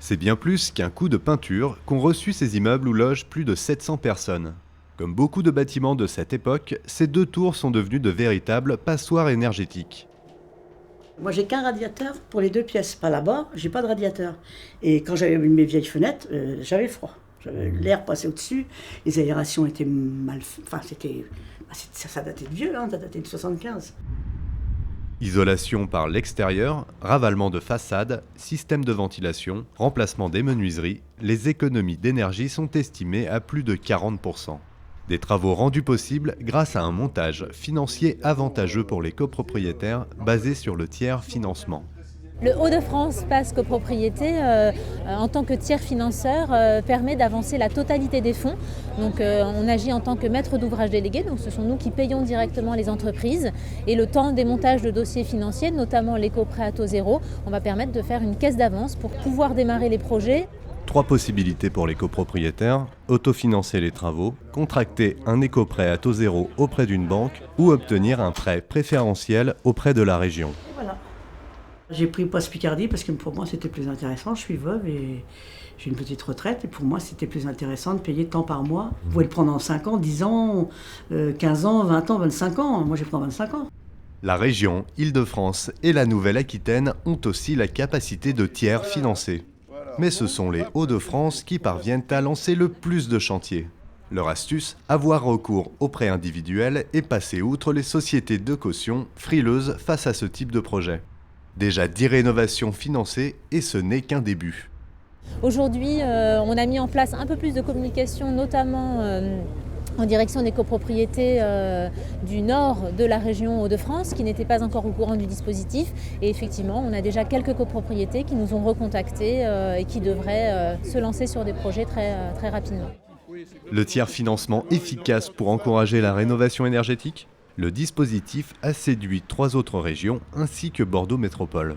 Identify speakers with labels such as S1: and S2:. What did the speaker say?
S1: C'est bien plus qu'un coup de peinture qu'ont reçu ces immeubles où logent plus de 700 personnes. Comme beaucoup de bâtiments de cette époque, ces deux tours sont devenues de véritables passoires énergétiques.
S2: Moi, j'ai qu'un radiateur pour les deux pièces. Pas là-bas, j'ai pas de radiateur. Et quand j'avais mes vieilles fenêtres, j'avais froid. L'air passait au-dessus, les aérations étaient mal. Enfin, ça datait de vieux, hein, ça datait de 75.
S1: Isolation par l'extérieur, ravalement de façades, système de ventilation, remplacement des menuiseries, les économies d'énergie sont estimées à plus de 40%. Des travaux rendus possibles grâce à un montage financier avantageux pour les copropriétaires basé sur le tiers financement.
S3: Le Hauts-de-France passe copropriété en tant que tiers financeur permet d'avancer la totalité des fonds. Donc on agit en tant que maître d'ouvrage délégué, donc ce sont nous qui payons directement les entreprises. Et le temps des montages de dossiers financiers, notamment l'éco-prêt à taux zéro, on va permettre de faire une caisse d'avance pour pouvoir démarrer les projets.
S1: Trois possibilités pour les copropriétaires: autofinancer les travaux, contracter un éco-prêt à taux zéro auprès d'une banque ou obtenir un prêt préférentiel auprès de la région.
S2: Et voilà. J'ai pris Poste Picardie parce que pour moi c'était plus intéressant. Je suis veuve et j'ai une petite retraite. Et pour moi c'était plus intéressant de payer tant par mois. Vous pouvez le prendre en 5 ans, 10 ans, 15 ans, 20 ans, 25 ans. Moi j'ai pris en 25 ans.
S1: La région Île-de-France et la Nouvelle-Aquitaine ont aussi la capacité de tiers financer. Mais ce sont les Hauts-de-France qui parviennent à lancer le plus de chantiers. Leur astuce, avoir recours aux prêts individuels et passer outre les sociétés de caution frileuses face à ce type de projet. Déjà 10 rénovations financées et ce n'est qu'un début.
S3: Aujourd'hui, on a mis en place un peu plus de communication, notamment en direction des copropriétés du nord de la région Hauts-de-France qui n'étaient pas encore au courant du dispositif. Et effectivement, on a déjà quelques copropriétés qui nous ont recontactés et qui devraient se lancer sur des projets très rapidement.
S1: Le tiers financement efficace pour encourager la rénovation énergétique? Le dispositif a séduit 3 autres régions ainsi que Bordeaux Métropole.